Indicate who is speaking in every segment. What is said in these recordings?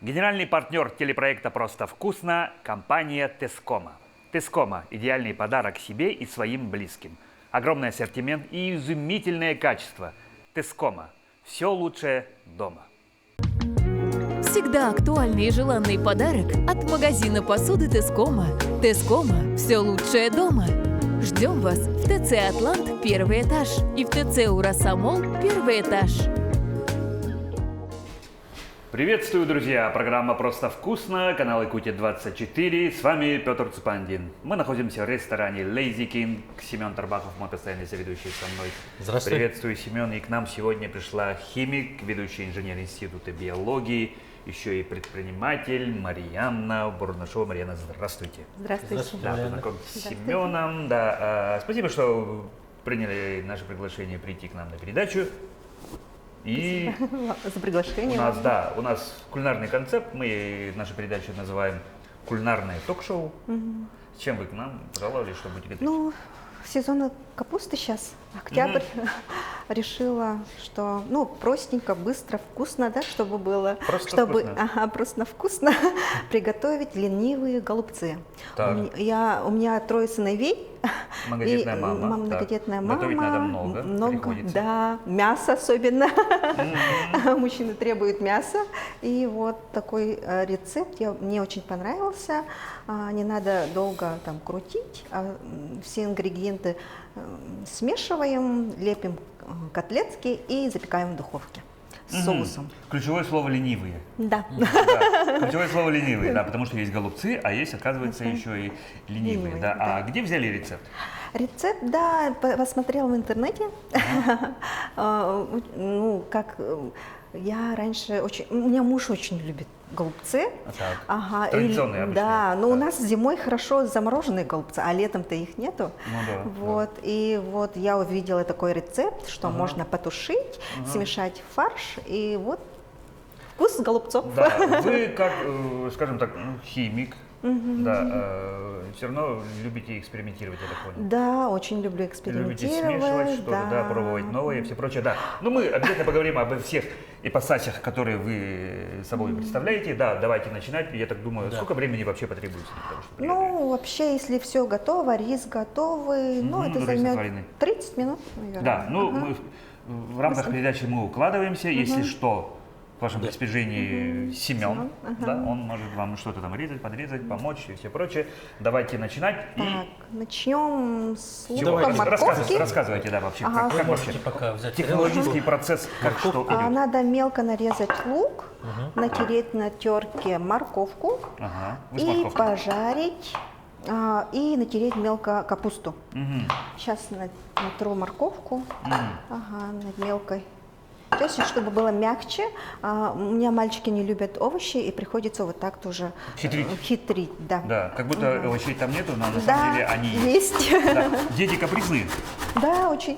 Speaker 1: Генеральный партнер телепроекта «Просто вкусно» – компания Тескома. Тескома – идеальный подарок себе и своим близким. Огромный ассортимент и изумительное качество. Тескома – все лучшее дома.
Speaker 2: Всегда актуальный и желанный подарок от магазина посуды Тескома. Тескома – все лучшее дома. Ждем вас в ТЦ «Атлант» первый этаж и в ТЦ «Урасамол» первый этаж.
Speaker 1: Приветствую, друзья! Программа «Просто вкусно», канал Якутия-24. С вами Петр Цупандин. Мы находимся в ресторане Lazy King. Семен Тарбахов, мой постоянный соведущий, со мной.
Speaker 3: Здравствуйте.
Speaker 1: Приветствую, Семен. И к нам сегодня пришла химик, ведущий инженер Института биологии, еще и предприниматель Марьяна Бурнашова. Марьяна, здравствуйте.
Speaker 4: Здравствуйте.
Speaker 1: Да, познакомьтесь с Семеном. Да, спасибо, что приняли наше приглашение прийти к нам на передачу. И
Speaker 4: за приглашение.
Speaker 1: у нас кулинарный концепт. Мы нашу передачу называем «Кулинарное ток-шоу». С чем вы к нам пожаловали, что будете готовить?
Speaker 4: Ну, сезон капусты сейчас, октябрь. Решила, что, простенько, быстро, вкусно, да, чтобы было.
Speaker 1: Просто
Speaker 4: чтобы,
Speaker 1: вкусно.
Speaker 4: Просто вкусно приготовить ленивые голубцы. У
Speaker 1: Так.
Speaker 4: меня 3 сыновей.
Speaker 1: Многодетная мама.
Speaker 4: Многодетная
Speaker 1: Так.
Speaker 4: мама.
Speaker 1: Готовить надо много приходится.
Speaker 4: Да, мясо особенно. Мужчины требуют мяса. И вот такой рецепт мне очень понравился. Не надо долго там крутить. Все ингредиенты смешиваем, лепим котлетки и запекаем в духовке с соусом.
Speaker 1: Ключевое слово «ленивые».
Speaker 4: Да.
Speaker 1: Да, ключевое слово «ленивые», да, потому что есть голубцы, а есть, оказывается, еще и ленивые. Да. А где взяли рецепт?
Speaker 4: Рецепт, да, посмотрела в интернете. Я раньше у меня муж очень любит голубцы.
Speaker 1: Так.
Speaker 4: Ага,
Speaker 1: Традиционные обычные.
Speaker 4: Да, но у
Speaker 1: Так.
Speaker 4: нас зимой хорошо замороженные голубцы, а летом-то их нету.
Speaker 1: Ну да.
Speaker 4: Вот, и вот я увидела такой рецепт, что можно потушить, смешать в фарш, и вот вкус голубцов.
Speaker 1: Да, вы как, скажем так, химик, все равно любите экспериментировать, я так понял.
Speaker 4: Да, очень люблю
Speaker 1: Любите
Speaker 4: экспериментировать.
Speaker 1: смешивать что-то, да, пробовать новое и все прочее, да. Но мы обязательно поговорим обо всех ипостасях, которые вы собой представляете. Да, давайте начинать. Я так думаю, сколько времени вообще потребуется для того, чтобы приготовить?
Speaker 4: Вообще, если все готово, рис готовый, это
Speaker 1: рис
Speaker 4: займет
Speaker 1: отваренный.
Speaker 4: 30 минут, наверное.
Speaker 1: Да, мы в рамках передачи мы укладываемся. Если что, к вашему распоряжении Семен, да, он может вам что-то там резать, подрезать, помочь и все прочее. Давайте начинать.
Speaker 4: Так, начнем с
Speaker 1: Чего?
Speaker 4: лука, морковки.
Speaker 1: Рассказывайте, да, вообще,
Speaker 4: Ага.
Speaker 1: как вообще
Speaker 3: Можете пока взять
Speaker 1: технологический процесс, как что идет.
Speaker 4: Надо мелко нарезать лук, натереть на терке морковку
Speaker 1: Ага, вы с
Speaker 4: и
Speaker 1: морковкой.
Speaker 4: пожарить, и натереть мелко капусту.
Speaker 1: Мгм.
Speaker 4: Сейчас натру морковку, над мелкой. То есть, чтобы было мягче, у меня мальчики не любят овощи, и приходится вот так тоже хитрить, да.
Speaker 1: Да, как будто овощей там нету, но на
Speaker 4: Да,
Speaker 1: самом деле они
Speaker 4: есть.
Speaker 1: Да. Дети капризные.
Speaker 4: Да, очень.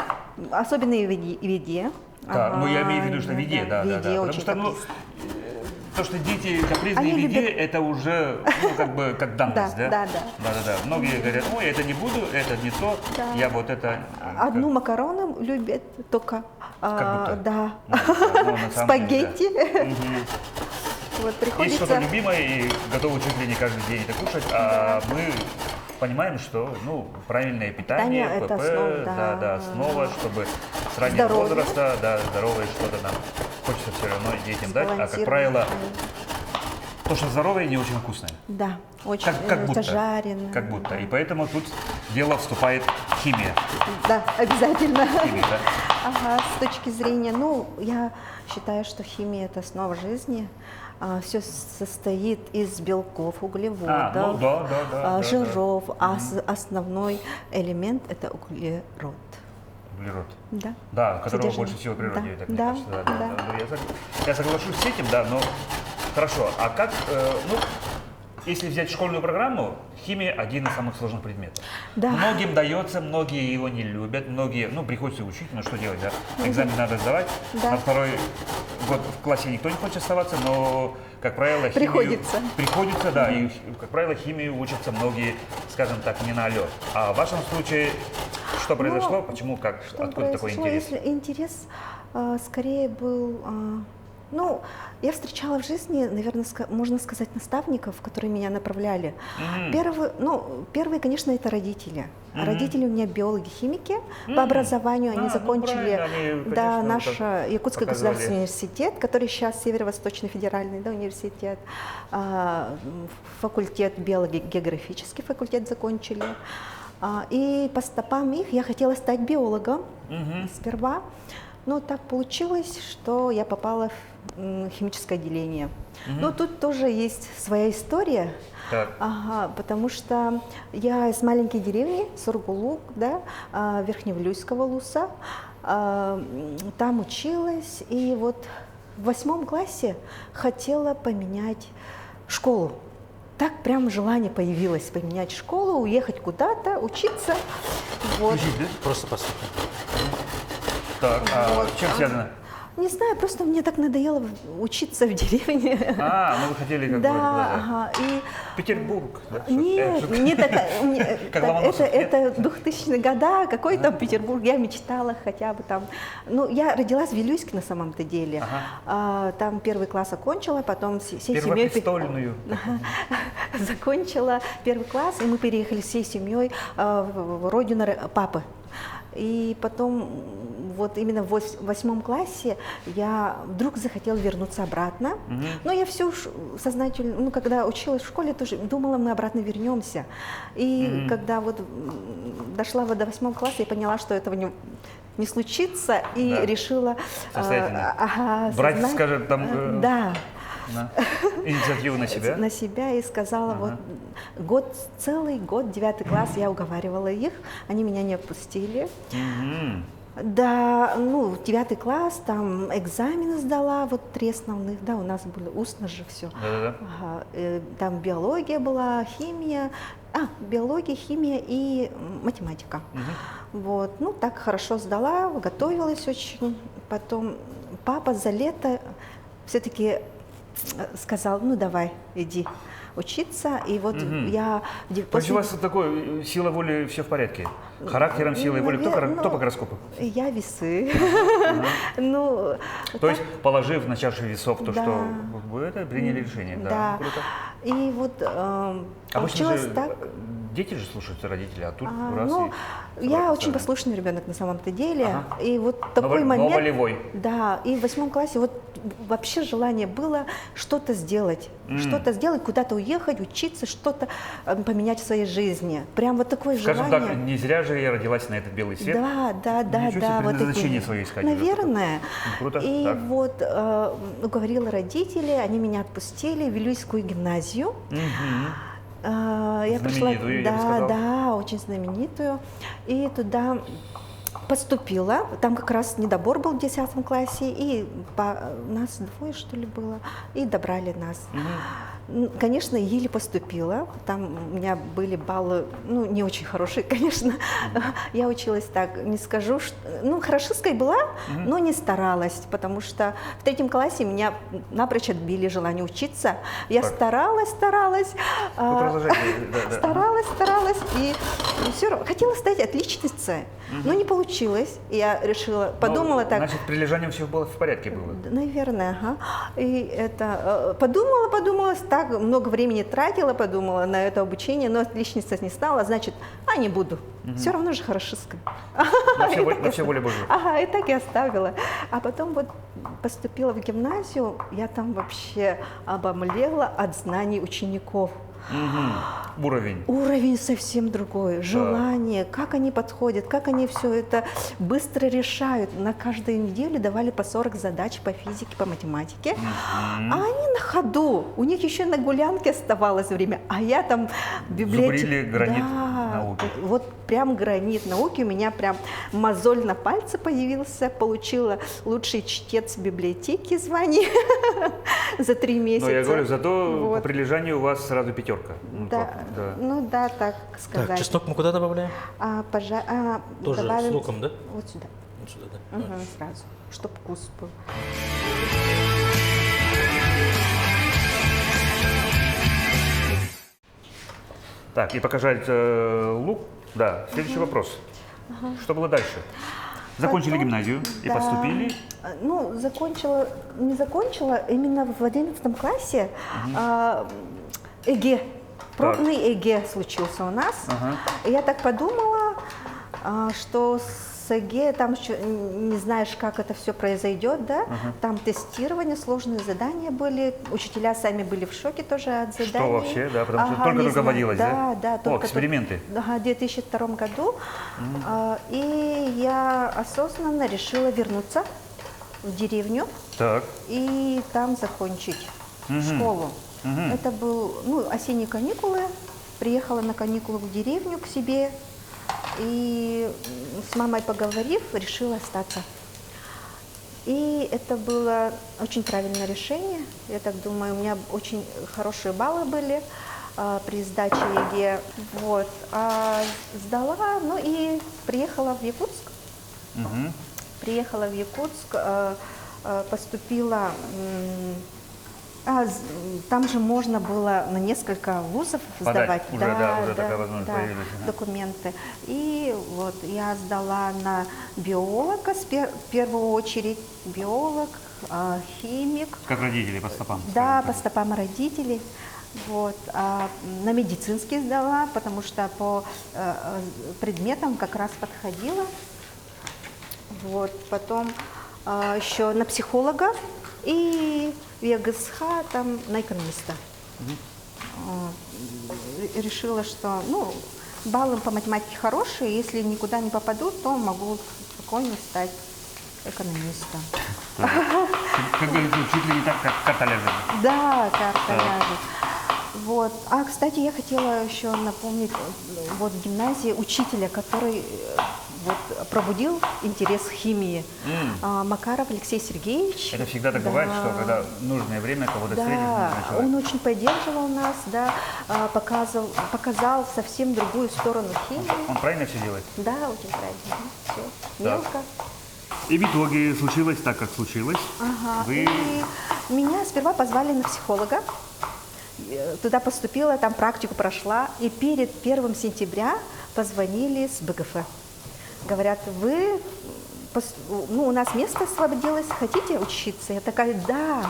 Speaker 4: Особенно и в еде.
Speaker 1: Да, я имею в виду, что в еде, да.
Speaker 4: В еде
Speaker 1: Потому
Speaker 4: очень
Speaker 1: что,
Speaker 4: капризные.
Speaker 1: то, что дети капризные
Speaker 4: Они
Speaker 1: в еде,
Speaker 4: любят-
Speaker 1: это уже, как данность, да?
Speaker 4: Да.
Speaker 1: Да. Многие говорят, ой, это не буду, это не то,
Speaker 4: Да.
Speaker 1: я вот это...
Speaker 4: Одну макароны любят только,
Speaker 1: Как будто.
Speaker 4: да,
Speaker 1: Ну, на самом деле,
Speaker 4: спагетти. Вот
Speaker 1: Есть
Speaker 4: приходится.
Speaker 1: что-то любимое и готовы чуть ли не каждый день это кушать, а мы понимаем, что правильное питание,
Speaker 4: Питание это
Speaker 1: ПП,
Speaker 4: основа, да.
Speaker 1: основа, чтобы с раннего
Speaker 4: Здоровье.
Speaker 1: возраста, здоровое что-то нам хочется все равно детям дать, а как
Speaker 4: Сбалансированное.
Speaker 1: правило, то, что здоровое, не очень вкусное.
Speaker 4: Да, очень
Speaker 1: Как будто.
Speaker 4: зажарено.
Speaker 1: Как будто. И поэтому тут в дело вступает химия.
Speaker 4: Да, обязательно.
Speaker 1: Химия, да?
Speaker 4: Ага, с точки зрения, я считаю, что химия это основа жизни. Все состоит из белков, углеводов,
Speaker 1: да.
Speaker 4: жиров, а основной элемент это углерод.
Speaker 1: Углерод.
Speaker 4: Да.
Speaker 1: Да, которого
Speaker 4: Содержание.
Speaker 1: больше всего в природе,
Speaker 4: Да,
Speaker 1: так мне
Speaker 4: да,
Speaker 1: кажется.
Speaker 4: да.
Speaker 1: Я соглашусь с этим, да, но хорошо. А как, если взять школьную программу, химия один из самых сложных предметов.
Speaker 4: Да.
Speaker 1: Многим дается, многие его не любят, многие, приходится учить, но что делать, да? Экзамен надо сдавать.
Speaker 4: Да.
Speaker 1: На второй год в классе никто не хочет оставаться, но, как правило, приходится, да, и, как правило, химию учатся многие, скажем так, не на лед. А в вашем случае что произошло? Почему, как,
Speaker 4: Что
Speaker 1: откуда такой
Speaker 4: произошло?
Speaker 1: интерес?
Speaker 4: Если интерес скорее был Ну, я встречала в жизни, наверное, можно сказать, наставников, которые меня направляли. Первые, конечно, это родители. Родители у меня биологи-химики по образованию. Они закончили наш Якутский государственный университет, который сейчас Северо-Восточный федеральный университет, факультет биологи-географический факультет закончили. И по стопам их я хотела стать биологом сперва. Но так получилось, что я попала в химическое отделение. Но тут тоже есть своя история, потому что я из маленькой деревни, Сургулук, Верхневлюйского Луса, там училась, и вот в 8 классе хотела поменять школу. Так прям желание появилось поменять школу, уехать куда-то, учиться. Вот.
Speaker 3: Просто послушай.
Speaker 1: Так, с чем связано?
Speaker 4: Не знаю, просто мне так надоело учиться в деревне.
Speaker 1: Ну вы хотели как бы...
Speaker 4: И...
Speaker 1: Петербург. Да?
Speaker 4: Нет, не такая. Это 2000-е годы, какой там Петербург, я мечтала хотя бы там. Ну, я родилась в Вилюйске на самом-то деле. Там 1 класс окончила, потом всей семьей...
Speaker 1: Первопрестольную.
Speaker 4: Закончила 1 класс, и мы переехали всей семьей в родину папы. И потом, вот именно в 8 классе я вдруг захотела вернуться обратно. Но я все сознательно, когда училась в школе, тоже думала, мы обратно вернемся. И когда вот дошла до 8 класса, я поняла, что этого не случится, и решила...
Speaker 1: Брать, скажем, там... Инициативу на себя?
Speaker 4: На себя, и сказала, целый год, 9 класс, я уговаривала их, они меня не отпустили. Да, 9 класс, там экзамены сдала, вот 3 основных, у нас были устно же все. Там биология была, химия, биология, химия и математика. Вот, так хорошо сдала, готовилась очень. Потом папа за лето все-таки сказал, давай, иди учиться, и вот я...
Speaker 1: То есть у вас такой сила воли, все в порядке? Характером, силой воли? Кто по гороскопу?
Speaker 4: Я весы.
Speaker 1: То есть, положив на чашу весов то, что вы это приняли решение.
Speaker 4: Да. И вот
Speaker 1: получилось так... Дети же слушаются родителей, а тут раз и...
Speaker 4: Я очень послушный ребенок на самом-то деле. И вот такой момент...
Speaker 1: Но волевой.
Speaker 4: Да, и в 8 классе вот вообще желание было что-то сделать. Что-то сделать, куда-то уехать, учиться, что-то поменять в своей жизни. Прям вот такое желание.
Speaker 1: Скажем так, не зря же я родилась на этот белый свет.
Speaker 4: Да.
Speaker 1: Предназначение свое искать.
Speaker 4: Наверное.
Speaker 1: Круто.
Speaker 4: И вот уговорила родителей, они меня отпустили в Вилюйскую гимназию. Я пришла, очень знаменитую, и туда поступила. Там как раз недобор был в 10 классе, и нас 2, что ли, было, и добрали нас. Конечно, еле поступила, там у меня были баллы, не очень хорошие, конечно. Я училась так, не скажу, хорошисткой была, но не старалась, потому что в 3 классе меня напрочь отбили желание учиться. Я старалась, старалась, и все равно хотела стать отличницей, но не получилось. Я решила, подумала так.
Speaker 1: Значит, прилежанием все было в порядке было?
Speaker 4: Наверное, И это подумала, так много времени тратила, подумала на это обучение, но отличница не стала, значит, не буду. Все равно же хорошистка.
Speaker 1: На все воля Божия.
Speaker 4: И так и оставила. А потом вот поступила в гимназию, я там вообще обомлела от знаний учеников. Уровень совсем другой, желание, как они подходят, как они все это быстро решают. На каждую неделю давали по 40 задач по физике, по математике, а они на ходу, у них еще на гулянке оставалось время, а я там в библиотеке...
Speaker 1: Зубрили гранит науки.
Speaker 4: Вот прям гранит науки, у меня прям мозоль на пальце появился, получила лучший чтец библиотеки звание за 3 месяца.
Speaker 1: Но я говорю, зато по прилежанию у вас сразу 5.
Speaker 4: Так сказать.
Speaker 3: Так, чеснок мы куда добавляем?
Speaker 4: Тоже
Speaker 3: с луком, да?
Speaker 4: Вот сюда.
Speaker 3: Вот сюда, да.
Speaker 4: Сразу, чтобы вкус был.
Speaker 1: Так, и пока жарить лук, следующий вопрос. Что было дальше? Закончили
Speaker 4: Потом,
Speaker 1: гимназию и
Speaker 4: да,
Speaker 1: поступили?
Speaker 4: Ну, не закончила, именно в 11 классе ЕГЭ, пробный ЕГЭ случился у нас.
Speaker 1: Ага.
Speaker 4: И я так подумала, что с ЕГЭ там еще не знаешь, как это все произойдет, да? Там тестирование, сложные задания были, учителя сами были в шоке тоже от заданий.
Speaker 1: Что вообще, да, потому что только-только
Speaker 4: не знаю.
Speaker 1: вводилось, да?
Speaker 4: Да,
Speaker 1: О,
Speaker 4: только
Speaker 1: эксперименты.
Speaker 4: в 2002 году. И я осознанно решила вернуться в деревню
Speaker 1: Так.
Speaker 4: и там закончить школу. Это был, осенние каникулы. Приехала на каникулы в деревню к себе и с мамой поговорив, решила остаться. И это было очень правильное решение. Я так думаю, у меня очень хорошие баллы были при сдаче ЕГЭ. Вот. Сдала, и приехала в Якутск. Приехала в Якутск, поступила. Там же можно было на несколько вузов сдавать
Speaker 1: Уже такая возможность появилась.
Speaker 4: документы. И вот я сдала на биолога в первую очередь, биолог, химик.
Speaker 1: Как родители, по стопам?
Speaker 4: Да, по стопам родителей. Вот. На медицинский сдала, потому что по предметам как раз подходила. Вот. Потом еще на психолога и в ЕГСХ там на экономиста. Решила, что баллы по математике хорошие, если никуда не попаду, то могу спокойно стать экономистом.
Speaker 1: Как говорится, чуть ли не так, как карта ляжет.
Speaker 4: Да, карта ляжет. Вот. Кстати, я хотела еще напомнить вот в гимназии учителя, который пробудил интерес к химии. Макаров Алексей Сергеевич.
Speaker 1: Это всегда так бывает, что когда нужное время кого-то встретишь, нужный человек.
Speaker 4: Он очень поддерживал нас, показал совсем другую сторону химии.
Speaker 1: Он правильно все делает?
Speaker 4: Да, очень правильно. Все мелко.
Speaker 1: И в итоге случилось так, как случилось.
Speaker 4: И меня сперва позвали на психолога. Туда поступила, там практику прошла. И перед 1 сентября позвонили с БГФ. Говорят, у нас место освободилось, хотите учиться? Я такая, да.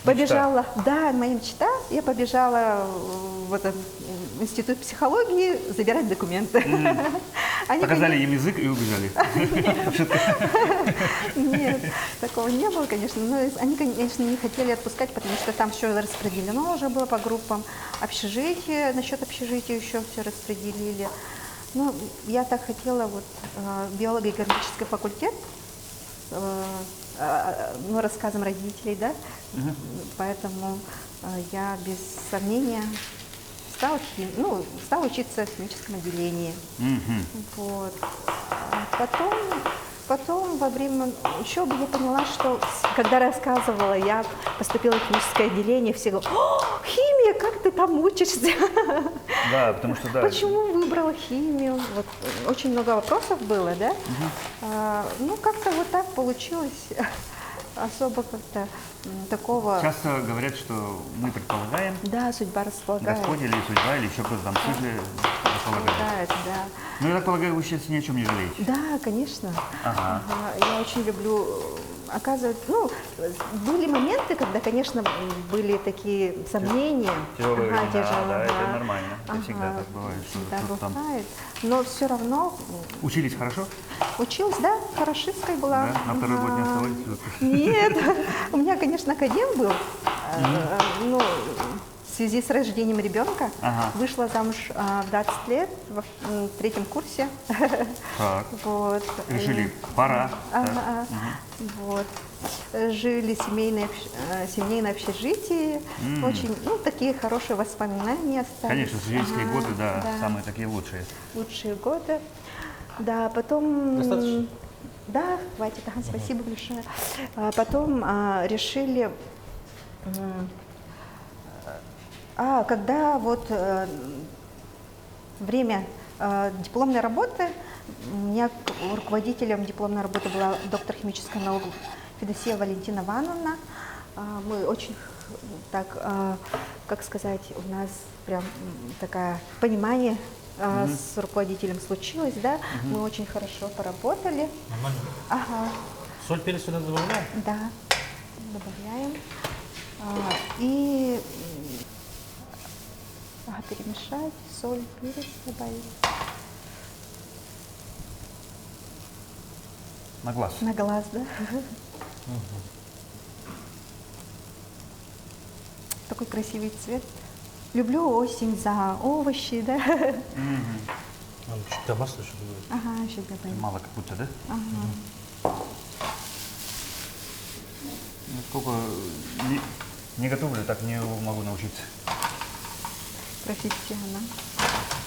Speaker 4: Побежала, моя мечта. Я побежала в институт психологии забирать документы.
Speaker 1: Показали им язык и убежали.
Speaker 4: Нет, такого не было, конечно. Но они, конечно, не хотели отпускать, потому что там все распределено уже было по группам. Общежитие, насчет общежития еще все распределили. Я так хотела, биолого-экономический факультет, рассказам родителей, да, поэтому я без сомнения стала учиться в химическом отделении. Вот. Потом во время учебы я поняла, что когда рассказывала, я поступила в химическое отделение, все говорят, химия, как ты там учишься?
Speaker 1: Да, потому что
Speaker 4: Почему выбрала химию? Вот, очень много вопросов было, да? Как-то вот так получилось. Особо как-то такого...
Speaker 1: Часто говорят, что мы предполагаем.
Speaker 4: Да, судьба располагает.
Speaker 1: Господь или судьба, или еще кто-то там слышали, располагает.
Speaker 4: Да.
Speaker 1: Я так полагаю, вы сейчас ни о чем не жалеете.
Speaker 4: Да, конечно. Я очень люблю... Оказывается, были моменты, когда, конечно, были такие сомнения.
Speaker 1: Тяжелые времена, да, это нормально. Это всегда так бывает.
Speaker 4: Всегда бывает. Но все равно...
Speaker 1: Учились хорошо?
Speaker 4: Училась, да, хорошисткой была.
Speaker 1: Да? На второй год не оставались?
Speaker 4: Нет, у меня, конечно, академ был. В связи с рождением ребенка вышла замуж в 20 лет, в 3-м курсе.
Speaker 1: Так.
Speaker 4: Вот.
Speaker 1: Решили, пора.
Speaker 4: Вот. Жили в семейном общежитии. Очень, такие хорошие воспоминания остались.
Speaker 1: Конечно, студенческие годы, да, самые такие лучшие.
Speaker 4: Лучшие годы. Да, потом...
Speaker 3: Достаточно?
Speaker 4: Да, хватит, спасибо большое. Потом решили... когда время дипломной работы, у меня руководителем дипломной работы была доктор химических наук Федосеева Валентина Ивановна. Мы очень так, как сказать, у нас прям такое понимание с руководителем случилось, да, мы очень хорошо поработали.
Speaker 3: Нормально.
Speaker 4: Ага,
Speaker 3: Соль, перец сюда добавляем?
Speaker 4: да, добавляем. И перемешать, соль, перец добавить.
Speaker 1: На глаз.
Speaker 4: На глаз, да. Такой красивый цвет. Люблю осень за овощи, да.
Speaker 3: Надо чуть масла еще добавить.
Speaker 4: Ага, еще добавим.
Speaker 1: Мало как будто, да?
Speaker 4: Ага.
Speaker 1: Ну, сколько не готовлю, так не могу научиться.
Speaker 4: Профессионал.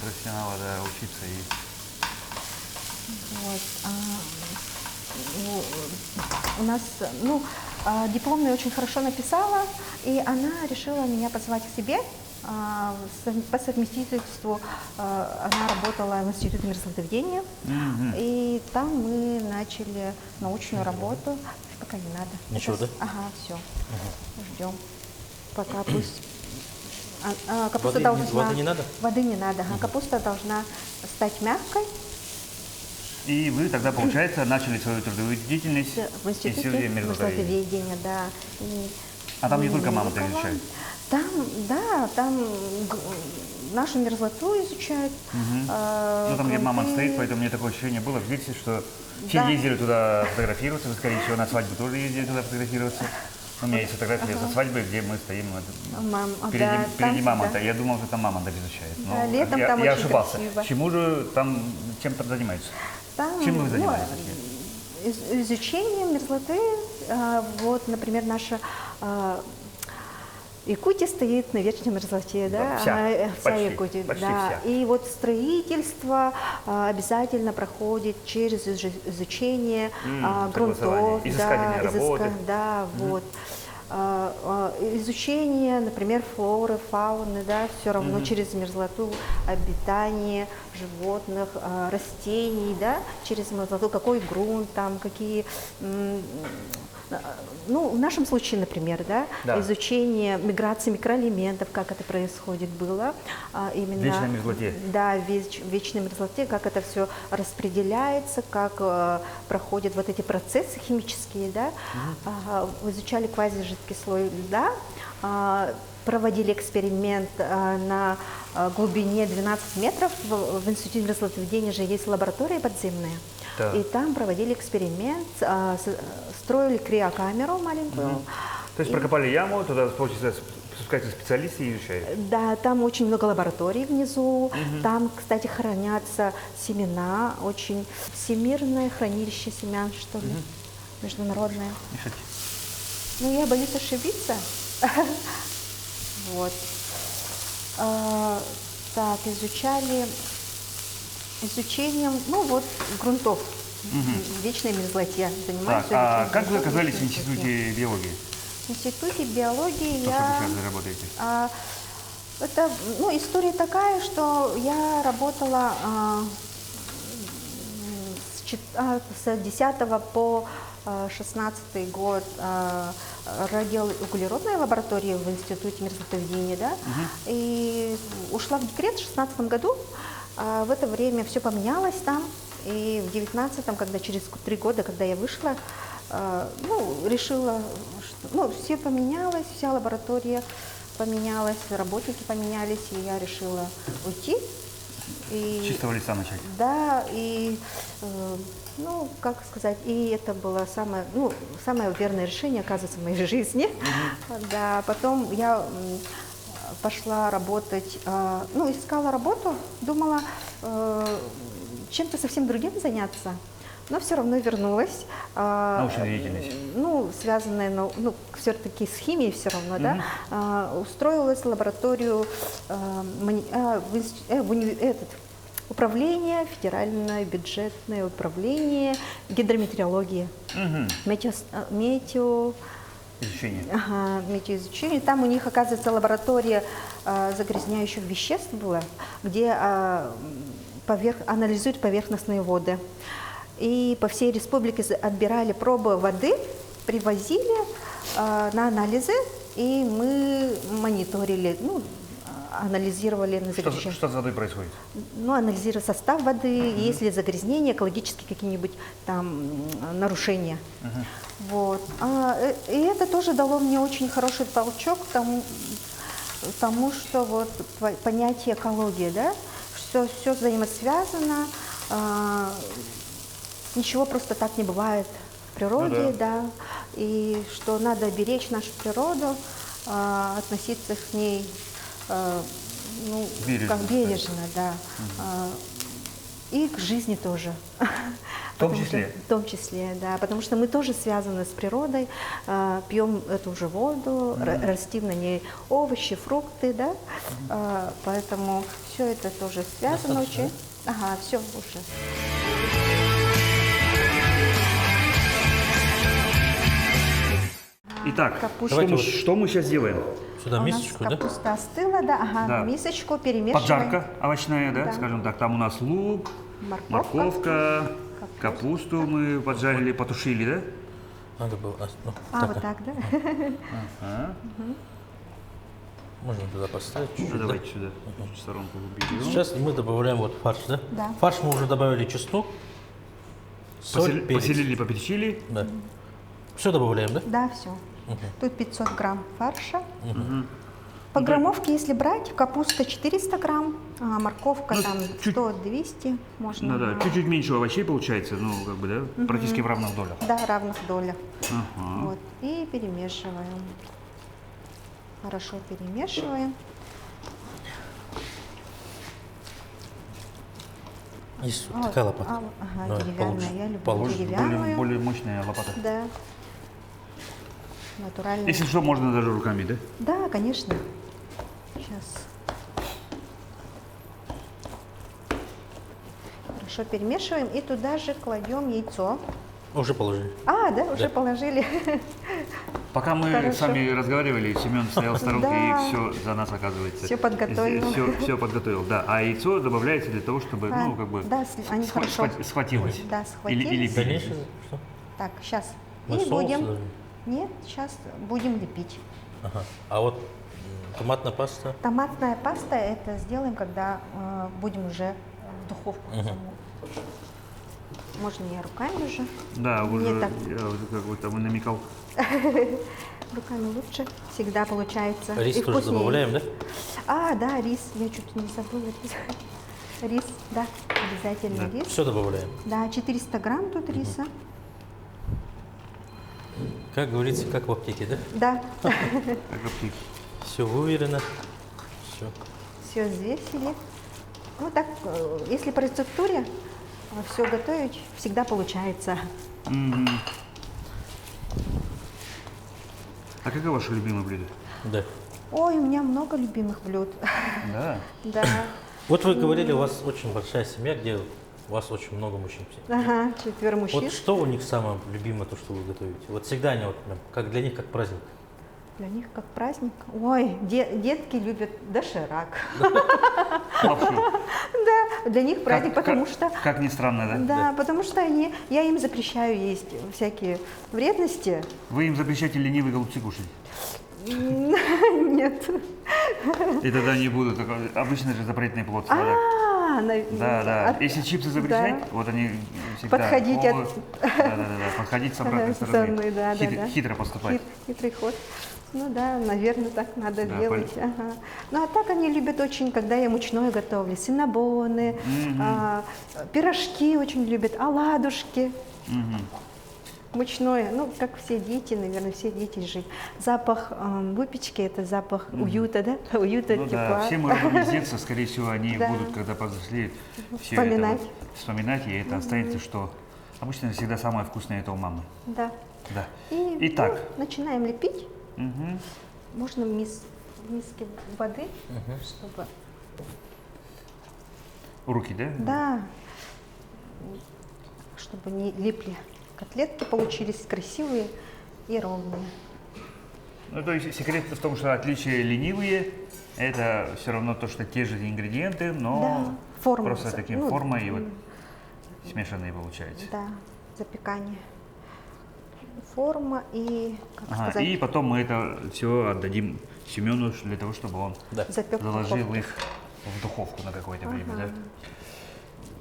Speaker 1: Профессионала, да, учиться и...
Speaker 4: Вот. У нас, дипломную очень хорошо написала, и она решила меня позвать к себе. По совместительству она работала в Институте миросоздавления, и там мы начали научную работу. Пока не надо.
Speaker 3: Ничего, да?
Speaker 4: Ага, все. Ждем. Пока пусть... капуста
Speaker 3: Воды
Speaker 4: должна...
Speaker 3: не надо?
Speaker 4: Воды не надо. Капуста должна стать мягкой.
Speaker 1: И вы тогда, получается, начали свою трудовую деятельность
Speaker 4: В Институте миросоздавения, да.
Speaker 1: А там не только мамонты изучают?
Speaker 4: Там, да, там нашу мерзлоту изучают.
Speaker 1: Ну, там, где мамонт стоит, поэтому мне такое ощущение было в детстве, что все ездили туда фотографироваться, вы, скорее всего, на свадьбу тоже ездили туда фотографироваться. У меня есть фотография со свадьбы, где мы стоим впереди мамонта. Я думал, что там мамонтов изучают. Но
Speaker 4: Да, летом там
Speaker 1: я
Speaker 4: очень
Speaker 1: ошибался.
Speaker 4: красиво.
Speaker 1: Чему же там, чем-то занимаются?
Speaker 4: Там,
Speaker 1: Чем вы занимаетесь?
Speaker 4: Изучение мерзлоты, вот, например, наша Якутия стоит на вечной мерзлоте, да?
Speaker 1: Вся,
Speaker 4: Вся
Speaker 1: почти,
Speaker 4: Якутия,
Speaker 1: почти
Speaker 4: да.
Speaker 1: вся.
Speaker 4: И вот строительство обязательно проходит через изучение грунтов,
Speaker 1: согласование, изыскательные работы.
Speaker 4: да, вот. Изучение, например, флоры, фауны, да, все равно через мерзлоту, обитание животных, растений, да, через мерзлоту, какой грунт, там, какие, ну, в нашем случае, например, да, изучение миграции микроэлементов, как это происходит было, именно...
Speaker 1: В вечной мерзлоте.
Speaker 4: Да, в вечной мерзлоте, как это все распределяется, как проходят вот эти процессы химические, да, изучали квазижидкий слой льда, проводили эксперимент на глубине 12 метров, в Институте мерзлотоведения же есть лаборатория подземная, и там проводили эксперимент, строили криокамеру маленькую.
Speaker 1: То есть прокопали яму, туда, получается, спускаются специалисты и изучают?
Speaker 4: Да, там очень много лабораторий внизу, там, кстати, хранятся семена, очень всемирное хранилище семян, что ли, международное. Ну, я боюсь ошибиться. Вот. Так, изучением, ну вот, грунтов в вечной мерзлоте.
Speaker 1: Так, а как вы оказались в Институте биологии?
Speaker 4: В Институте биологии
Speaker 1: То, что вы сейчас работаете?
Speaker 4: Это, ну, история такая, что я работала с 10 по 16 год радиоуглеродной лаборатории в Институте мерзлотоведения, да, и ушла в декрет в 16 году. В это время все поменялось там, и в 19-м, когда через 3 года, когда я вышла, ну, решила, что, ну, все поменялось, вся лаборатория поменялась, работники поменялись, и я решила уйти.
Speaker 1: С чистого лица начать?
Speaker 4: Да, и, ну, как сказать, и это было самое верное решение, оказывается, в моей жизни. Да, потом я пошла работать, ну, искала работу, думала чем-то совсем другим заняться, но все равно вернулась.
Speaker 1: Научная деятельность?
Speaker 4: Ну, связанная, ну, все-таки с химией все равно, да. Устроилась в лабораторию управление, федеральное бюджетное управление гидрометеорологии,
Speaker 1: Изучение.
Speaker 4: метеоизучение. Там у них, оказывается, лаборатория загрязняющих веществ была, где анализуют поверхностные воды. И по всей республике отбирали пробы воды, привозили на анализы, и мы мониторили, ну, анализировали на загрязнение.
Speaker 1: Что с водой происходит?
Speaker 4: Ну, анализировали состав воды, есть ли загрязнения, экологические какие-нибудь там нарушения. Вот. И это тоже дало мне очень хороший толчок к тому, что вот понятие экологии, да, все взаимосвязано, ничего просто так не бывает в природе,
Speaker 1: Ну
Speaker 4: да, и что надо беречь нашу природу, относиться к ней ну,
Speaker 1: Бережно,
Speaker 4: как бережно, да. И к жизни тоже.
Speaker 1: В том числе?
Speaker 4: В том числе, да. Потому что мы тоже связаны с природой, пьем эту же воду, растим на ней овощи, фрукты, да. Поэтому все это тоже связано очень. Ага, все уже.
Speaker 1: Итак,
Speaker 4: Капуста.
Speaker 1: что мы сейчас делаем?
Speaker 3: Сюда
Speaker 4: У нас
Speaker 3: мисочку, да?
Speaker 4: капуста остыла, да, ага,
Speaker 1: Да.
Speaker 4: мисочку перемешиваем.
Speaker 1: Поджарка овощная, да,
Speaker 4: Да.
Speaker 1: скажем так. Там у нас лук,
Speaker 4: Морковка.
Speaker 1: морковка, капусту мы поджарили, потушили, да?
Speaker 3: Надо было... ну,
Speaker 4: Вот так, да?
Speaker 3: Можно туда поставить чуть-чуть, да?
Speaker 1: Давайте сюда, в сторонку уберем.
Speaker 3: Сейчас мы добавляем вот фарш, да?
Speaker 4: Да.
Speaker 3: Фарш мы уже добавили чеснок, соль, перец.
Speaker 1: Поселили, поперчили.
Speaker 3: Да. Все добавляем, да?
Speaker 4: Да, все. Тут 500 грамм фарша. По граммовке, если брать, капуста 400 грамм, а морковка
Speaker 1: Ну,
Speaker 4: там
Speaker 1: чуть-
Speaker 4: 100-200 можно.
Speaker 1: Ну да, чуть-чуть меньше овощей получается, ну как бы, да, практически в равных долях.
Speaker 4: Да, равных долях.
Speaker 1: Ага.
Speaker 4: Вот. И перемешиваем. Хорошо перемешиваем.
Speaker 3: Есть вот такая лопата.
Speaker 4: Ага,
Speaker 3: Давай,
Speaker 4: деревянная.
Speaker 3: получше.
Speaker 4: Я люблю
Speaker 3: Получше.
Speaker 4: деревянную.
Speaker 1: Более мощная лопата.
Speaker 4: Да. Натуральная.
Speaker 1: Если что, можно даже руками, да?
Speaker 4: Да, конечно. Сейчас. Хорошо перемешиваем и туда же кладем яйцо.
Speaker 3: Уже положили.
Speaker 4: Да, уже
Speaker 3: Да.
Speaker 4: положили.
Speaker 1: Пока мы
Speaker 4: Хорошо.
Speaker 1: с вами разговаривали, Семен стоял в сторонке
Speaker 4: Да.
Speaker 1: и все за нас, оказывается.
Speaker 4: Всё подготовил.
Speaker 1: Все подготовил, да. А яйцо добавляется для того, чтобы, ну, как бы,
Speaker 4: Да, они хорошо.
Speaker 1: схватилось.
Speaker 4: Да,
Speaker 1: Или
Speaker 4: схватились.
Speaker 3: Дальнейшее что?
Speaker 4: Так, сейчас.
Speaker 3: Мы
Speaker 4: И
Speaker 3: соус
Speaker 4: будем.
Speaker 3: должны?
Speaker 4: Нет, сейчас будем лепить.
Speaker 3: Ага. А вот томатная паста.
Speaker 4: Томатная паста это сделаем, когда будем уже в духовку. саму. Можно я руками уже?
Speaker 1: Да,
Speaker 4: Мне
Speaker 1: уже
Speaker 4: так.
Speaker 1: я вот как бы там и намекал.
Speaker 4: Руками лучше. Всегда получается.
Speaker 3: Рис
Speaker 4: И
Speaker 3: тоже
Speaker 4: вкуснее.
Speaker 3: добавляем, да?
Speaker 4: Да, рис. Я чуть не забыла. Рис, да, обязательно рис.
Speaker 3: Все добавляем.
Speaker 4: Да, 400 грамм тут риса.
Speaker 3: Как говорится, как в аптеке, да?
Speaker 4: Да,
Speaker 1: Как аптеки.
Speaker 3: Все выверено. Все.
Speaker 4: все взвесили. Ну так, если по рецептуре все готовить, всегда получается.
Speaker 1: Мгм. А какое ваше любимое блюдо?
Speaker 3: Да.
Speaker 4: Ой, у меня много любимых блюд.
Speaker 1: Да.
Speaker 4: Да,
Speaker 3: Вот вы говорили, у вас очень большая семья, где у вас очень много мужчин.
Speaker 4: ага, 4 мужчин.
Speaker 3: Вот что у них самое любимое, то, что вы готовите? Вот всегда они вот прям, как для них, как праздник.
Speaker 4: Для них как праздник. Ой, детки любят доширак.
Speaker 1: Лапшу.
Speaker 4: Да, для них праздник, потому что...
Speaker 1: Как ни странно, да?
Speaker 4: Да, потому что я им запрещаю есть всякие вредности.
Speaker 1: Вы им запрещаете ленивые голубцы кушать?
Speaker 4: Нет.
Speaker 1: И тогда они будут, обычно же запретный плод сладок. Да, да. Если чипсы запрещать, вот они всегда...
Speaker 4: Подходить
Speaker 1: да, подходить с обратной
Speaker 4: Со
Speaker 1: стороны.
Speaker 4: мной, да.
Speaker 1: Хитро поступать.
Speaker 4: Хитрый ход. Ну да, наверное, так надо
Speaker 1: Да,
Speaker 4: делать. Ага. Ну а так они любят очень, когда я мучное готовлю. Синнабоны, пирожки очень любят, оладушки. Мучное, ну, как все дети, наверное, все дети жить. Запах выпечки – это запах уюта, да? Уюта,
Speaker 1: Ну
Speaker 4: тепла.
Speaker 1: да, все мы родом из детства, скорее всего, они
Speaker 4: Да.
Speaker 1: будут, когда повзрослеют, все
Speaker 4: Вспоминать.
Speaker 1: это вот вспоминать, и это останется, что обычно всегда самое вкусное – это у мамы.
Speaker 4: Да.
Speaker 1: Да.
Speaker 4: И
Speaker 1: Итак.
Speaker 4: начинаем лепить.
Speaker 1: Мгм.
Speaker 4: Можно в миске воды, чтобы…
Speaker 1: Руки, да?
Speaker 4: Да, чтобы не липли. Котлетки получились красивые и ровные.
Speaker 1: Ну, то есть секрет в том, что отличия ленивые – это все равно то, что те же ингредиенты, но
Speaker 4: Да, форма.
Speaker 1: просто таким
Speaker 4: Ну,
Speaker 1: формой и вот смешанные получается.
Speaker 4: Да, запекание. форма и, как
Speaker 1: Ага,
Speaker 4: сказать,
Speaker 1: и потом мы это все отдадим Семену для того, чтобы он
Speaker 3: Да.
Speaker 4: запек в
Speaker 1: заложил
Speaker 4: духовке.
Speaker 1: их в духовку на какое-то время, да?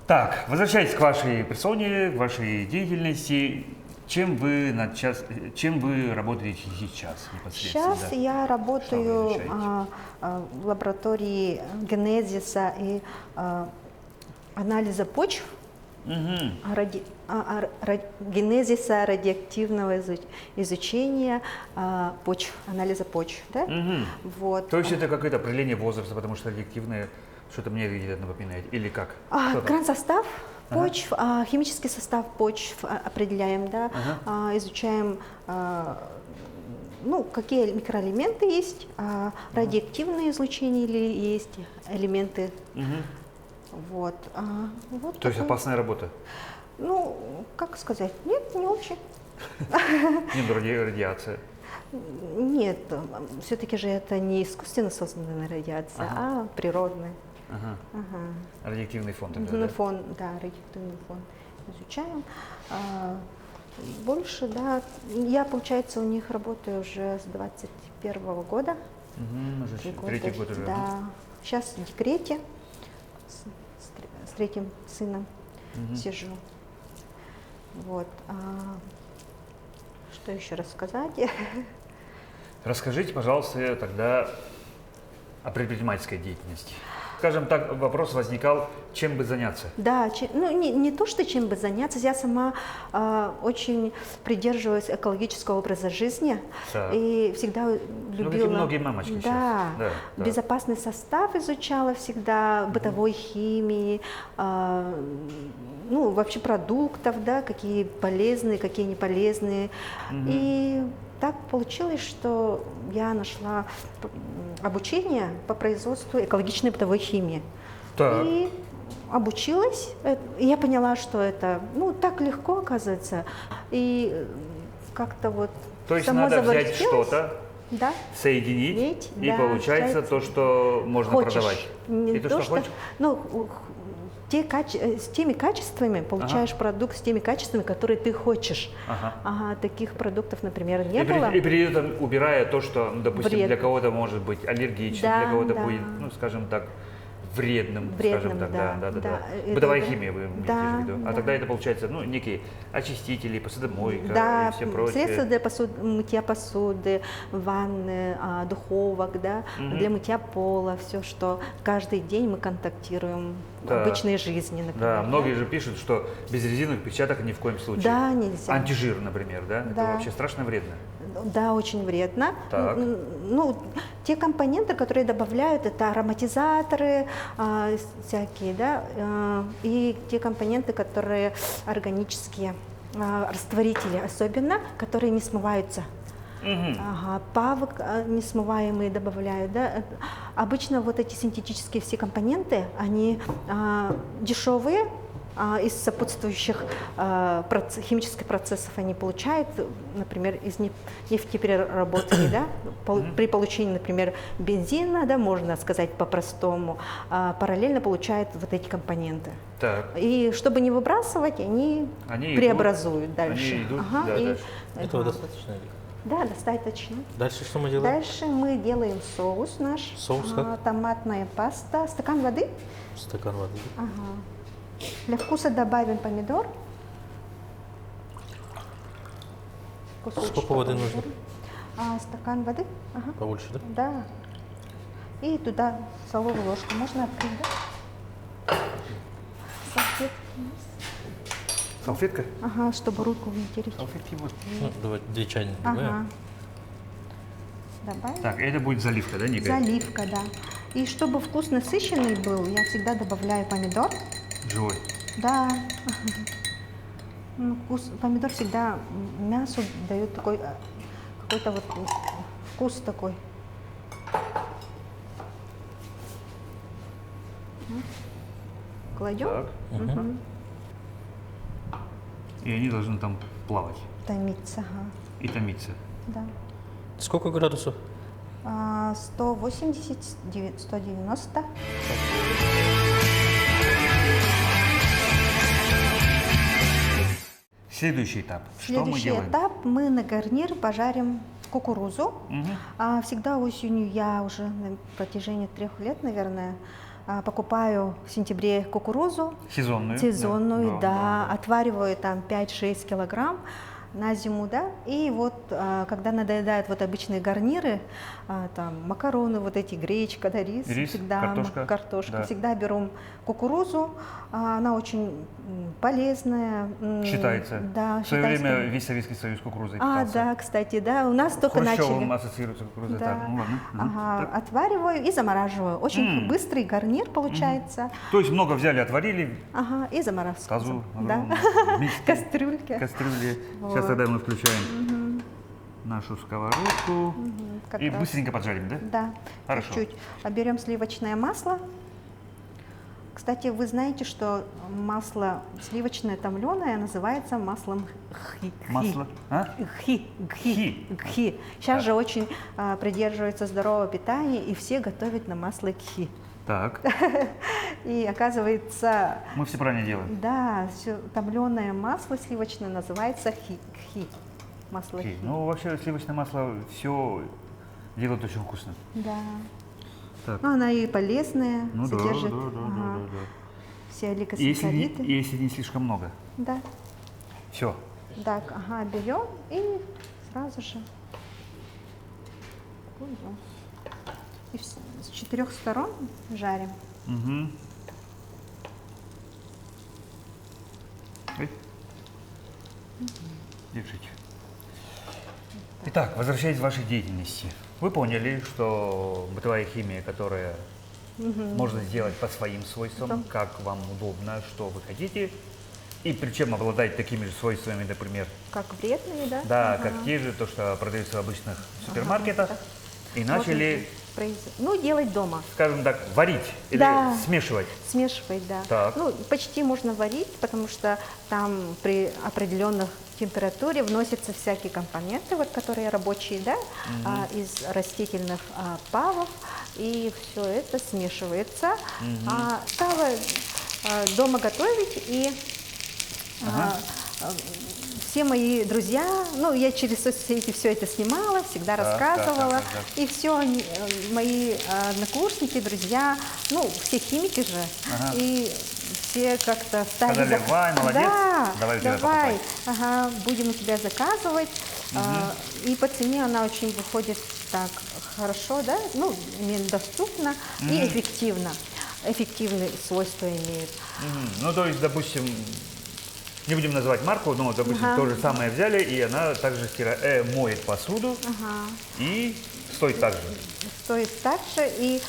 Speaker 1: Так, возвращаясь к вашей персоне, к вашей деятельности, чем вы работаете сейчас непосредственно?
Speaker 4: Сейчас
Speaker 1: да?
Speaker 4: я
Speaker 1: Что вы
Speaker 4: работаю
Speaker 1: изучаете?
Speaker 4: в лаборатории генезиса и анализа почв,
Speaker 1: Мгм.
Speaker 4: генезиса радиоактивного изучения почв, анализа почв. Да?
Speaker 1: Мгм.
Speaker 4: Вот.
Speaker 1: То есть это какое-то определение возраста, потому что радиоактивное что-то мне это напоминает, или как? Что там?
Speaker 4: Гран-состав почв, химический состав почв определяем, да, изучаем, ну, какие микроэлементы есть, радиоактивное излучение или есть элементы.
Speaker 1: Мгм.
Speaker 4: Вот. Вот
Speaker 1: То есть
Speaker 4: такой.
Speaker 1: опасная работа?
Speaker 4: Ну, как сказать, нет, не очень.
Speaker 1: Нет, радиация.
Speaker 4: Нет, все-таки же это не искусственно созданная радиация, а природная.
Speaker 1: Ага.
Speaker 4: Ага.
Speaker 1: Радиоактивный фон тогда,
Speaker 4: Ну,
Speaker 1: да?
Speaker 4: фон, да, радиоактивный фон изучаем. Больше, да, я, получается, у них работаю уже с 21 года.
Speaker 1: Мгм, уже
Speaker 4: 3
Speaker 1: третий год уже.
Speaker 4: Да, сейчас в декрете с третьим сыном сижу. Вот. Что еще рассказать?
Speaker 1: Расскажите, пожалуйста, тогда о предпринимательской деятельности. Скажем так, вопрос возникал, чем бы заняться?
Speaker 4: Да, ну, не то, что чем бы заняться, я сама очень придерживаюсь экологического образа жизни
Speaker 1: Так.
Speaker 4: и всегда любила.
Speaker 1: как и многие мамочки
Speaker 4: да,
Speaker 1: сейчас. Да, да.
Speaker 4: безопасный состав изучала всегда, бытовой химии, ну, вообще продуктов, да, какие полезные, какие не полезные. И так получилось, что я нашла обучение по производству экологичной бытовой химии.
Speaker 1: Так.
Speaker 4: И обучилась, и я поняла, что это, ну, так легко, оказывается, и как-то вот
Speaker 1: То есть
Speaker 4: само
Speaker 1: надо взять
Speaker 4: завертелось.
Speaker 1: что-то,
Speaker 4: Да.
Speaker 1: соединить, и
Speaker 4: Да,
Speaker 1: получается
Speaker 4: получается,
Speaker 1: то, что можно
Speaker 4: Хочешь.
Speaker 1: продавать.
Speaker 4: Не
Speaker 1: И то, что хочешь.
Speaker 4: ну, с теми качествами получаешь продукт с теми качествами, которые ты хочешь.
Speaker 1: Ага.
Speaker 4: А таких продуктов, например, не
Speaker 1: И
Speaker 4: было.
Speaker 1: при этом убирая то, что, ну, допустим,
Speaker 4: Вред.
Speaker 1: для кого-то может быть аллергичным,
Speaker 4: Да,
Speaker 1: для кого-то
Speaker 4: да.
Speaker 1: будет, ну, скажем так, вредным,
Speaker 4: Вредным,
Speaker 1: скажем так,
Speaker 4: да,
Speaker 1: да.
Speaker 4: да. Это
Speaker 1: Бытовая
Speaker 4: да.
Speaker 1: химия вы имеете
Speaker 4: Да,
Speaker 1: в виду. А
Speaker 4: да.
Speaker 1: тогда это получается, ну, некие очистители, посудомойка
Speaker 4: Да,
Speaker 1: и все прочее.
Speaker 4: средства для мытья посуды, ванны, духовок, да, для мытья пола, все, что каждый день мы контактируем в
Speaker 1: Да.
Speaker 4: обычной жизни, например.
Speaker 1: Да, многие же пишут, что без резиновых перчаток ни в коем случае.
Speaker 4: Да, нельзя.
Speaker 1: Антижир, например, да? Это
Speaker 4: Да.
Speaker 1: вообще страшно вредно.
Speaker 4: Да, очень вредно.
Speaker 1: Так.
Speaker 4: Ну, те компоненты, которые добавляют, это ароматизаторы всякие, да, и те компоненты, которые органические, растворители особенно, которые не смываются. Ага, павок несмываемые добавляют, да. Обычно вот эти синтетические все компоненты, они дешевые, из сопутствующих химических процессов они получают, например, из нефтепереработки, да, при получении, например, бензина, да, можно сказать по-простому, параллельно получают вот эти компоненты.
Speaker 1: Так.
Speaker 4: И чтобы не выбрасывать, они преобразуют дальше.
Speaker 1: Они идут,
Speaker 4: Ага,
Speaker 1: да,
Speaker 4: и-
Speaker 1: дальше.
Speaker 3: Этого достаточно ли?
Speaker 4: Да, достаточно.
Speaker 3: Дальше что мы делаем?
Speaker 4: Дальше мы делаем соус наш.
Speaker 3: Соус как?
Speaker 4: Томатная паста, стакан воды.
Speaker 3: Стакан воды.
Speaker 4: Ага. Для вкуса добавим помидор. Кусочек
Speaker 3: Сколько воды нужно?
Speaker 4: помидора. Стакан воды. Ага.
Speaker 3: Побольше, да?
Speaker 4: Да. И туда столовую ложку. Можно открыть, да? Салфетки.
Speaker 1: Салфетка?
Speaker 4: Ага, чтобы руку вытереть.
Speaker 1: Салфетки вот.
Speaker 3: Ну, давай 2 чайные
Speaker 4: Ага.
Speaker 3: добавим.
Speaker 4: Добавим.
Speaker 1: Так, это будет заливка, да, некая?
Speaker 4: Заливка, да. И чтобы вкус насыщенный был, я всегда добавляю помидор.
Speaker 1: Живой.
Speaker 4: Да. Ну, помидор всегда мясу дает такой какой-то вот вкус такой. Кладем,
Speaker 1: Так. И они должны там плавать
Speaker 4: томиться, ага,
Speaker 1: и томиться.
Speaker 4: да.
Speaker 3: Сколько градусов?
Speaker 4: 180, 190.
Speaker 1: Следующий этап. Что мы
Speaker 4: Следующий
Speaker 1: делаем?
Speaker 4: этап, мы на гарнир пожарим кукурузу.
Speaker 1: Мгм.
Speaker 4: Всегда осенью я уже на протяжении 3 лет, наверное, покупаю в сентябре кукурузу
Speaker 1: Сезонную.
Speaker 4: сезонную, да, отвариваю там 5-6 килограмм на зиму, да, и вот когда надоедают вот обычные гарниры, там макароны, вот эти гречка, да, рис,
Speaker 1: Рис,
Speaker 4: всегда
Speaker 1: картошка, да.
Speaker 4: всегда беру кукурузу, она очень полезная.
Speaker 1: Считается.
Speaker 4: Да,
Speaker 1: В свое
Speaker 4: считается.
Speaker 1: время весь Советский Союз кукурузой питался.
Speaker 4: Да, кстати, да, у нас только
Speaker 1: Хрущевым
Speaker 4: начали.
Speaker 1: ассоциируется кукуруза.
Speaker 4: Да.
Speaker 1: Так, ну ладно.
Speaker 4: Ага,
Speaker 1: Так.
Speaker 4: отвариваю и замораживаю. Очень быстрый гарнир получается.
Speaker 1: То есть много взяли, отварили,
Speaker 4: Ага, и заморозку.
Speaker 1: тазу,
Speaker 4: Да.
Speaker 1: миски,
Speaker 4: Кастрюлька.
Speaker 1: кастрюли.
Speaker 4: Вот.
Speaker 1: Сейчас тогда мы включаем нашу сковородку
Speaker 4: Как
Speaker 1: и
Speaker 4: раз.
Speaker 1: быстренько поджарим, да?
Speaker 4: Да,
Speaker 1: Хорошо.
Speaker 4: чуть-чуть. Берем сливочное масло. Кстати, вы знаете, что масло сливочное томленое называется маслом гхи.
Speaker 1: Масло? А?
Speaker 4: Гхи. Гхи. Сейчас же очень придерживаются здорового питания, и все готовят на масло гхи.
Speaker 1: Так,
Speaker 4: И оказывается,
Speaker 1: мы все правильно делаем.
Speaker 4: да, томленое масло сливочное называется гхи. Масло
Speaker 1: Окей.
Speaker 4: гхи.
Speaker 1: Ну, вообще сливочное масло все делает очень вкусно.
Speaker 4: Да.
Speaker 1: Так.
Speaker 4: Ну, она и полезная,
Speaker 1: Ну да,
Speaker 4: содержит
Speaker 1: да.
Speaker 4: все
Speaker 1: Если
Speaker 4: олигосахариды.
Speaker 1: если не слишком много.
Speaker 4: Да.
Speaker 1: Все.
Speaker 4: Так, берем и сразу же кладем. И с 4 сторон жарим.
Speaker 1: Угу. Держите. Итак, возвращаясь к вашей деятельности. Вы поняли, что бытовая химия, которая можно сделать по своим свойствам, как вам удобно, что вы хотите, и причем обладает такими же свойствами, например,
Speaker 4: Как вредные, да?
Speaker 1: да,
Speaker 4: Ага.
Speaker 1: как те же, то, что продается в обычных супермаркетах,
Speaker 4: так.
Speaker 1: и начали,
Speaker 4: делать дома.
Speaker 1: скажем так, варить или
Speaker 4: Да.
Speaker 1: смешивать.
Speaker 4: Смешивать, да.
Speaker 1: Так.
Speaker 4: Ну, почти можно варить, потому что там при определенных температуре вносятся всякие компоненты, вот, которые рабочие, да, из растительных павов, и все это смешивается. Стала дома готовить, и все мои друзья, ну, я через соцсети все это снимала, всегда рассказывала,
Speaker 1: так.
Speaker 4: и все мои однокурсники, друзья, ну, все химики же, и все как-то стали...
Speaker 1: Сказали, Вай, молодец,
Speaker 4: Да,
Speaker 1: давай у тебя
Speaker 4: давай,
Speaker 1: покупать.
Speaker 4: будем у тебя заказывать, и по цене она очень выходит так хорошо, да, ну, доступно и эффективно, эффективные свойства имеет.
Speaker 1: Ну, то есть, допустим, не будем называть марку, но, допустим, то же самое взяли, и она также моет посуду и стоит так же.
Speaker 4: Стоит так же и,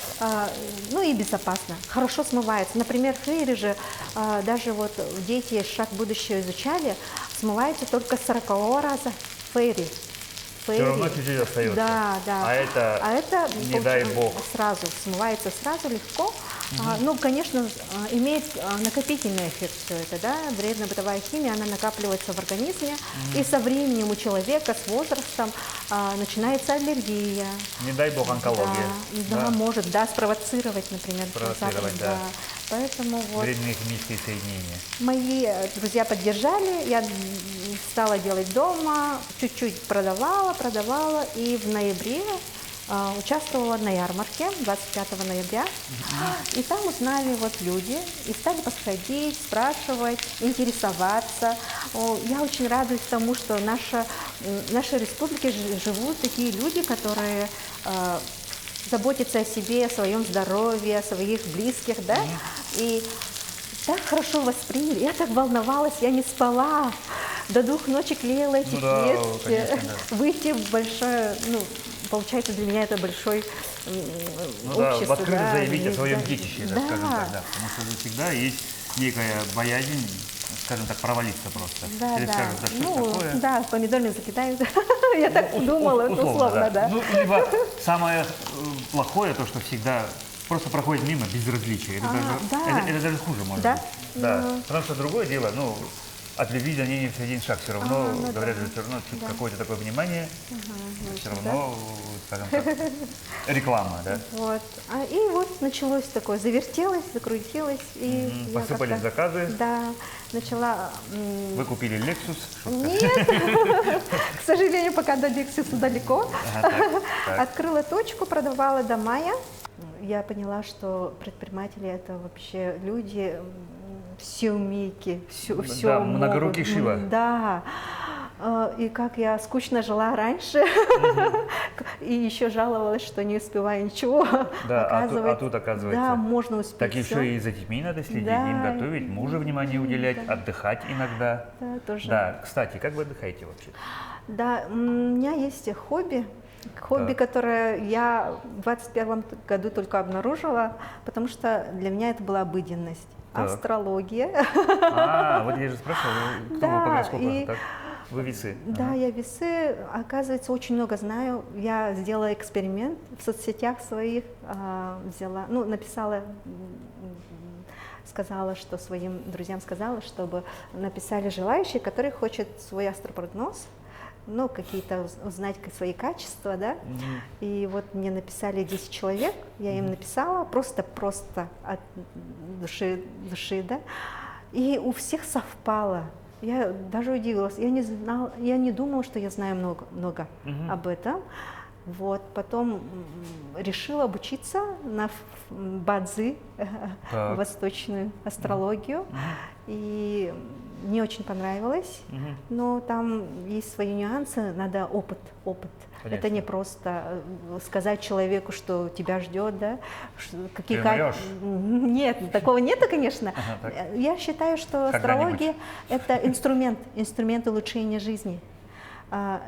Speaker 4: ну, и безопасно, хорошо смывается. Например, фейри же, даже вот дети «Шаг в будущее» изучали, смывается только с 40-го раза фейри.
Speaker 1: Все равно чуть-чуть остается.
Speaker 4: Да.
Speaker 1: А это не дай бог.
Speaker 4: Сразу, смывается сразу легко. Ну, конечно, имеет накопительный эффект все это, да, вредная бытовая химия, она накапливается в организме, и со временем у человека с возрастом начинается аллергия.
Speaker 1: Не дай бог онкология.
Speaker 4: Да, может, да, спровоцировать, например.
Speaker 1: Спровоцировать,
Speaker 4: да. Поэтому вот
Speaker 1: Вредные химические соединения.
Speaker 4: мои друзья поддержали, я стала делать дома, чуть-чуть продавала, и в ноябре участвовала на ярмарке 25 ноября, и там узнали вот люди, и стали подходить, спрашивать, интересоваться. Я очень радуюсь тому, что в нашей республике живут такие люди, которые заботятся о себе, о своем здоровье, о своих близких, да, и так хорошо восприняли. Я так волновалась, я не спала. До 2 ночи клеила эти клетки.
Speaker 1: конечно, да.
Speaker 4: Выйти в большое, ну, получается, для меня это большой
Speaker 1: Ну да,
Speaker 4: общество.
Speaker 1: в открытую заявить о своем
Speaker 4: да.
Speaker 1: детище, да, скажем так, да. Потому что всегда есть некая боязнь, скажем так, провалиться просто.
Speaker 4: Да,
Speaker 1: Или
Speaker 4: да.
Speaker 1: скажут, да что
Speaker 4: Ну,
Speaker 1: такое?
Speaker 4: да, помидорами закидают. Я так думала, условно, да.
Speaker 1: Ну, либо самое плохое, то, что всегда просто проходит мимо безразличие. Это,
Speaker 4: да.
Speaker 1: это даже хуже может
Speaker 4: Да?
Speaker 1: быть. Да. Потому что другое дело, ну, от любви до не все один шаг. Все равно,
Speaker 4: ну
Speaker 1: говорят
Speaker 4: да.
Speaker 1: же, все равно
Speaker 4: Да.
Speaker 1: какое-то такое внимание, все
Speaker 4: нужно,
Speaker 1: равно, скажем так, реклама, да?
Speaker 4: Вот. И вот началось такое, завертелось, закрутилось. И я
Speaker 1: Посыпались
Speaker 4: как-то,
Speaker 1: заказы,
Speaker 4: да, начала...
Speaker 1: вы купили Lexus.
Speaker 4: Нет, к сожалению, пока до Лексуса далеко.
Speaker 1: Ага, так.
Speaker 4: Открыла точку, продавала до мая. Я поняла, что предприниматели это вообще люди, все умейки, все
Speaker 1: Да, многорукий Шива.
Speaker 4: Да. И как я скучно жила раньше, и еще жаловалась, что не успеваю ничего.
Speaker 1: Да, а тут оказывается.
Speaker 4: Да, можно успеть
Speaker 1: Так
Speaker 4: всё.
Speaker 1: еще и за детьми надо следить,
Speaker 4: Да.
Speaker 1: им готовить, мужу внимание уделять, отдыхать иногда.
Speaker 4: Да, тоже.
Speaker 1: Да, кстати, как вы отдыхаете вообще?
Speaker 4: Да, у меня есть хобби,
Speaker 1: Так.
Speaker 4: которое я в 2021 году только обнаружила, потому что для меня это была обыденность.
Speaker 1: Так.
Speaker 4: Астрология.
Speaker 1: Вот я же спрашивал, кто вы по
Speaker 4: Да,
Speaker 1: гороскопу?
Speaker 4: и-
Speaker 1: Так? Вы весы.
Speaker 4: Да,
Speaker 1: Ага.
Speaker 4: я весы, оказывается, очень много знаю. Я сделала эксперимент в соцсетях своих, взяла, написала, сказала, что своим друзьям сказала, чтобы написали желающие, которые хотят свой астропрогноз, какие-то узнать свои качества, да. И вот мне написали 10 человек, я им написала просто от души, да. И у всех совпало. Я даже удивилась, я не думала, что я знаю много об этом. Вот, потом решила обучиться на бадзи,
Speaker 1: Так.
Speaker 4: восточную астрологию, и мне очень понравилось, но там есть свои нюансы, надо опыт.
Speaker 1: Конечно.
Speaker 4: Это не просто сказать человеку, что тебя ждет, да?
Speaker 1: Ты врешь.
Speaker 4: Нет, такого нету, конечно.
Speaker 1: Ага, так.
Speaker 4: Я считаю, что астрология – это инструмент улучшения жизни.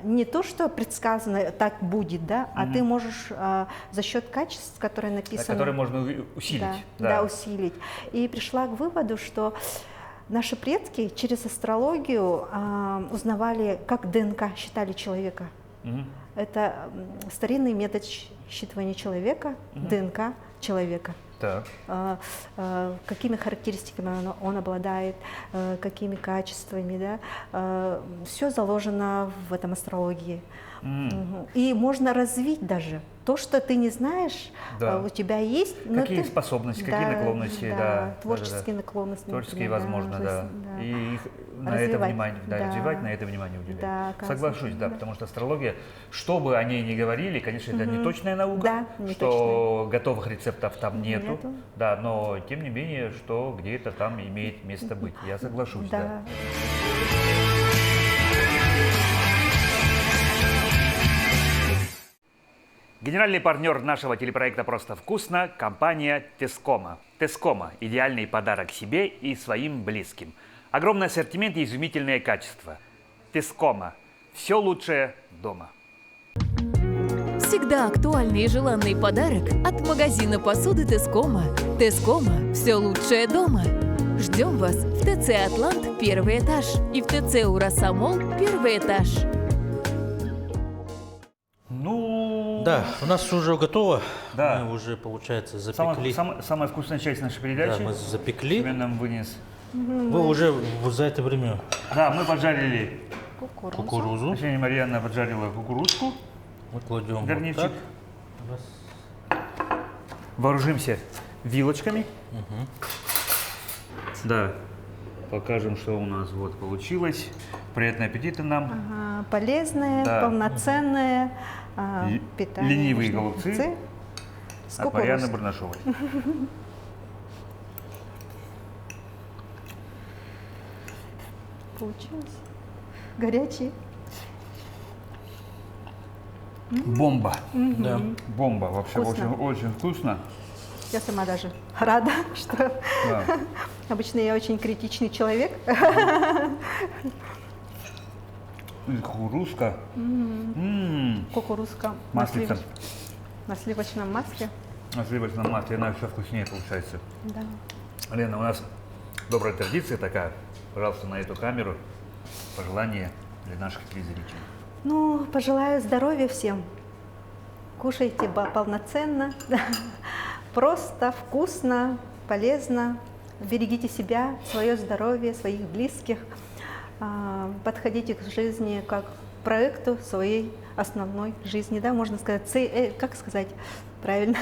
Speaker 4: Не то, что предсказано так будет, да, а ты можешь за счет качеств, которые написаны,
Speaker 1: Которые можно усилить.
Speaker 4: да, усилить. И пришла к выводу, что наши предки через астрологию узнавали, как ДНК считали человека. Это старинный метод считывания человека, ДНК человека.
Speaker 1: Так.
Speaker 4: Какими характеристиками он обладает, какими качествами, да, все заложено в этом астрологии. И можно развить даже то, что ты не знаешь,
Speaker 1: Да.
Speaker 4: у тебя есть. но
Speaker 1: Какие
Speaker 4: ты-
Speaker 1: способности, какие наклонности, да.
Speaker 4: творческие наклонности.
Speaker 1: Творческие,
Speaker 4: например,
Speaker 1: возможно, да.
Speaker 4: да.
Speaker 1: И их на это
Speaker 4: Развивать,
Speaker 1: внимание,
Speaker 4: да.
Speaker 1: развивать, на это внимание уделять.
Speaker 4: Да, оказывается,
Speaker 1: Соглашусь, да,
Speaker 4: да.
Speaker 1: потому что астрология, что бы о ней ни говорили, конечно, это не точная наука,
Speaker 4: Да, не
Speaker 1: что готовых рецептов там нету,
Speaker 4: Нету.
Speaker 1: да, но тем не менее, что где-то там имеет место быть. Я соглашусь, да.
Speaker 4: Да.
Speaker 1: Генеральный партнер нашего телепроекта «Просто вкусно» – компания Тескома. Тескома – идеальный подарок себе и своим близким. Огромный ассортимент и изумительное качество. Тескома – все лучшее дома.
Speaker 2: Всегда актуальный и желанный подарок от магазина посуды Тескома. Тескома – все лучшее дома. Ждем вас в ТЦ «Атлант» первый этаж и в ТЦ «Урасамол» первый этаж.
Speaker 1: Ну,
Speaker 3: Да, у нас уже готово.
Speaker 1: Да.
Speaker 3: Мы уже, получается, запекли.
Speaker 1: самая вкусная часть нашей
Speaker 3: Да,
Speaker 1: передачи.
Speaker 3: мы запекли.
Speaker 1: Семен нам вынес.
Speaker 3: Вы уже за это время
Speaker 1: Да, мы поджарили,
Speaker 3: кукурузу.
Speaker 1: точнее, Марьяна поджарила кукурузку.
Speaker 3: Мы кладем
Speaker 1: Гарнирчик.
Speaker 3: вот так. Раз.
Speaker 1: Вооружимся вилочками. Да, покажем, что у нас вот получилось. Приятного аппетита нам.
Speaker 4: Ага, полезные,
Speaker 1: Да.
Speaker 4: полноценные питание.
Speaker 1: Ленивые
Speaker 4: нужно.
Speaker 1: голубцы
Speaker 4: С
Speaker 1: от Марьяны
Speaker 4: кукурузой.
Speaker 1: Барнашовой.
Speaker 4: Получилось. Горячие.
Speaker 1: Бомба.
Speaker 3: Да.
Speaker 1: Бомба. Вообще
Speaker 4: Вкусно.
Speaker 1: очень вкусно.
Speaker 4: Я сама даже рада, что
Speaker 1: Да.
Speaker 4: обычно я очень критичный человек.
Speaker 1: И кукурузка. М-м.
Speaker 4: Кукурузка
Speaker 1: Маслица.
Speaker 4: на сливочном масле.
Speaker 1: На сливочном масле она еще вкуснее получается.
Speaker 4: Да.
Speaker 1: Лена, у нас добрая традиция такая. Пожалуйста, на эту камеру пожелание для наших телезрителей.
Speaker 4: Ну, пожелаю здоровья всем. Кушайте полноценно, просто, вкусно, полезно. Берегите себя, свое здоровье, своих близких. подходите к жизни как к проекту своей основной жизни, да, можно сказать, как сказать правильно,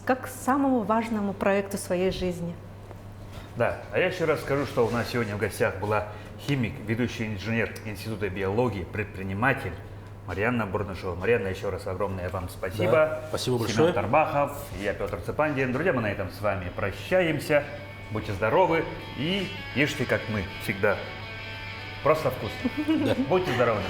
Speaker 4: как к самому важному проекту своей жизни.
Speaker 1: Да, а я еще раз скажу, что у нас сегодня в гостях была химик, ведущий инженер Института биологии, предприниматель Марьяна Бурнышева. Марьяна, еще раз огромное вам спасибо.
Speaker 3: Да, спасибо большое.
Speaker 1: Семен Тарбахов, я Петр Цепандин. Друзья, мы на этом с вами прощаемся. Будьте здоровы и ешьте, как мы всегда. Просто вкусно. Будьте здоровы.